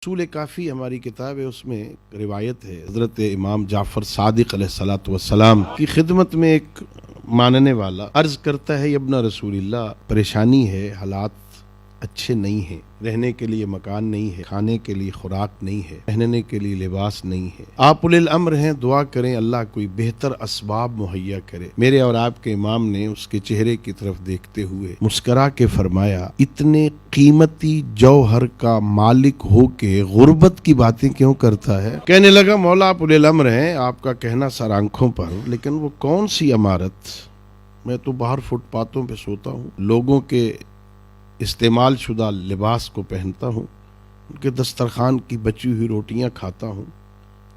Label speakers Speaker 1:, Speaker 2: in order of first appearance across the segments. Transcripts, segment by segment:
Speaker 1: اصول کافی ہماری کتاب ہے، اس میں روایت ہے حضرت امام جعفر صادق علیہ الصلوۃ والسلام کی خدمت میں ایک ماننے والا عرض کرتا ہے، ابن رسول اللہ، پریشانی ہے، حالات اچھے نہیں ہیں، رہنے کے لیے مکان نہیں ہے، کھانے کے لیے خوراک نہیں ہے، پہننے کے لیے لباس نہیں ہے، آپ اولی الامر ہیں، دعا کریں اللہ کوئی بہتر اسباب مہیا کرے۔ میرے اور آپ کے امام نے اس کے چہرے کی طرف دیکھتے ہوئے مسکرا کے فرمایا، اتنے قیمتی جوہر کا مالک ہو کے غربت کی باتیں کیوں کرتا ہے؟ کہنے لگا، مولا آپ اولی الامر ہیں، آپ کا کہنا سر آنکھوں پر، لیکن وہ کون سی عمارت؟ میں تو باہر فٹ پاتھوں پہ سوتا ہوں، لوگوں کے استعمال شدہ لباس کو پہنتا ہوں، ان کے دسترخوان کی بچی ہوئی روٹیاں کھاتا ہوں،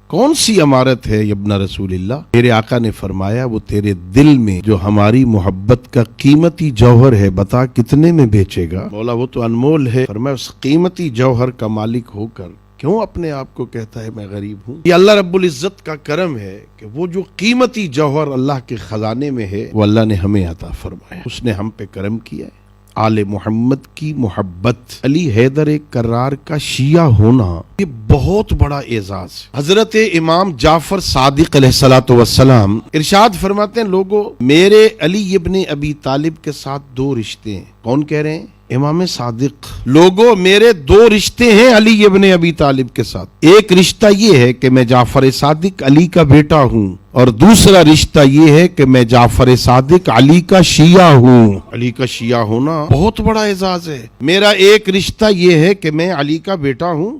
Speaker 1: کون سی عمارت ہے ابن رسول اللہ؟ میرے آقا نے فرمایا، وہ تیرے دل میں جو ہماری محبت کا قیمتی جوہر ہے، بتا کتنے میں بیچے گا؟ مولا وہ تو انمول ہے۔ فرمایا، اس قیمتی جوہر کا مالک ہو کر کیوں اپنے آپ کو کہتا ہے میں غریب ہوں؟ یہ اللہ رب العزت کا کرم ہے کہ وہ جو قیمتی جوہر اللہ کے خزانے میں ہے وہ اللہ نے ہمیں عطا فرمایا، اس نے ہم پہ کرم کیا ہے۔ آل محمد کی محبت، علی حیدر کرار کا شیعہ ہونا، یہ بہت بڑا اعزاز ہے۔ حضرت امام جعفر صادق علیہ الصلوۃ والسلام ارشاد فرماتے ہیں، لوگوں میرے علی ابن ابی طالب کے ساتھ دو رشتے ہیں۔ کون کہہ رہے ہیں؟ امام صادق۔ لوگوں میرے دو رشتے ہیں علی ابن ابی طالب کے ساتھ، ایک رشتہ یہ ہے کہ میں جعفر صادق علی کا بیٹا ہوں، اور دوسرا رشتہ یہ ہے کہ میں جعفر صادق علی کا شیعہ ہوں۔ علی کا شیعہ ہونا بہت بڑا اعزاز ہے۔ میرا ایک رشتہ یہ ہے کہ میں علی کا بیٹا ہوں،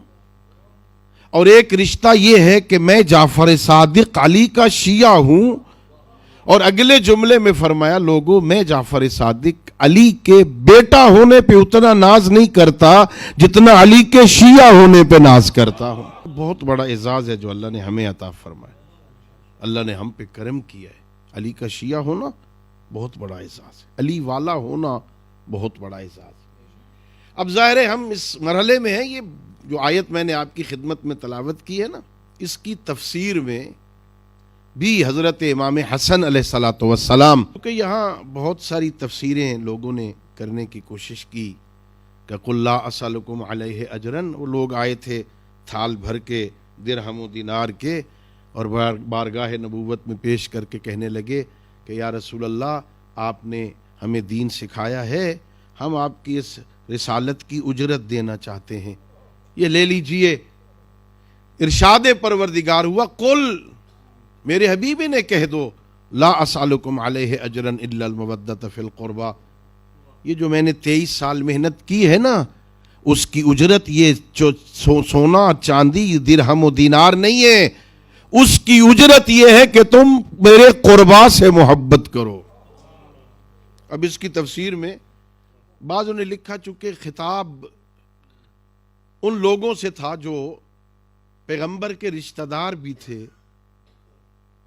Speaker 1: اور ایک رشتہ یہ ہے کہ میں جعفر صادق علی کا شیعہ ہوں، اور اگلے جملے میں فرمایا، لوگوں میں جعفر صادق علی کے بیٹا ہونے پہ اتنا ناز نہیں کرتا جتنا علی کے شیعہ ہونے پہ ناز کرتا ہوں۔ بہت بڑا اعزاز ہے جو اللہ نے ہمیں عطا فرمایا، اللہ نے ہم پہ کرم کیا ہے۔ علی کا شیعہ ہونا بہت بڑا اعزاز ہے، علی والا ہونا بہت بڑا اعزاز ہے۔ اب ظاہر ہے ہم اس مرحلے میں ہیں، یہ جو آیت میں نے آپ کی خدمت میں تلاوت کی ہے نا، اس کی تفسیر میں بھی حضرت امام حسن علیہ الصلوۃ والسلام، کیونکہ یہاں بہت ساری تفسیریں لوگوں نے کرنے کی کوشش کی کہ قل لا اسألکم علیہ اجرا، وہ لوگ آئے تھے تھال بھر کے درہم و دینار کے، اور بارگاہ نبوت میں پیش کر کے کہنے لگے کہ یا رسول اللہ، آپ نے ہمیں دین سکھایا ہے، ہم آپ کی اس رسالت کی اجرت دینا چاہتے ہیں، یہ لے لیجئے۔ ارشاد پروردگار ہوا، قل، میرے حبیب نے کہہ دو، لا اسألکم علیہ اجرا الا المودۃ فی القربى، یہ جو میں نے 23 سال محنت کی ہے نا، اس کی اجرت یہ سونا چاندی درہم و دینار نہیں ہے، اس کی اجرت یہ ہے کہ تم میرے قربا سے محبت کرو۔ اب اس کی تفسیر میں بعضوں نے لکھا، چونکہ خطاب ان لوگوں سے تھا جو پیغمبر کے رشتہ دار بھی تھے،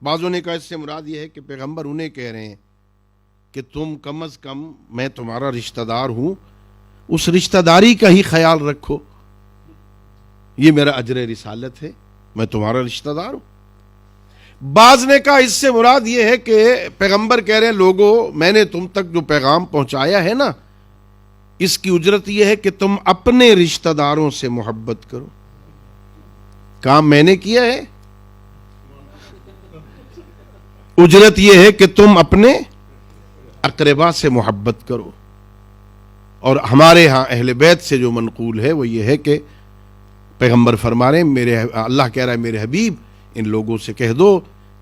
Speaker 1: بعضوں نے کہا اس سے مراد یہ ہے کہ پیغمبر انہیں کہہ رہے ہیں کہ تم کم از کم، میں تمہارا رشتہ دار ہوں، اس رشتہ داری کا ہی خیال رکھو، یہ میرا اجر رسالت ہے، میں تمہارا رشتہ دار ہوں۔ بعض نے کہا اس سے مراد یہ ہے کہ پیغمبر کہہ رہے ہیں، لوگوں میں نے تم تک جو پیغام پہنچایا ہے نا، اس کی اجرت یہ ہے کہ تم اپنے رشتہ داروں سے محبت کرو۔ کام میں نے کیا ہے، اجرت یہ ہے کہ تم اپنے اقربا سے محبت کرو۔ اور ہمارے ہاں اہل بیت سے جو منقول ہے وہ یہ ہے کہ پیغمبر فرما رہے ہیں، اللہ کہہ رہا ہے میرے حبیب، ان لوگوں سے کہہ دو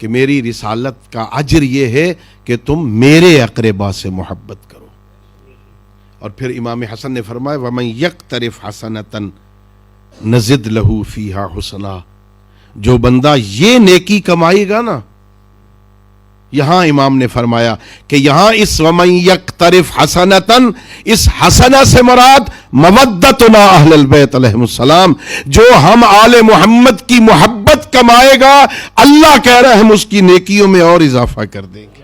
Speaker 1: کہ میری رسالت کا اجر یہ ہے کہ تم میرے اقربا سے محبت کرو۔ اور پھر امام حسن نے فرمایا، وَمَن يَقْتَرِفْ حَسَنَةً نَزِدْ لَهُ فِيهَا حُسْنًا، جو بندہ یہ نیکی کمائے گا نا، یہاں امام نے فرمایا کہ یہاں اس وَمَن يَقْتَرِفْ حَسَنَةً، اس حسنہ سے مراد مودتنا اہل البیت علیہم السلام، جو ہم آل محمد کی محبت کمائے گا، اللہ کہہ رہا ہے ہم اس کی نیکیوں میں اور اضافہ کر دیں گے۔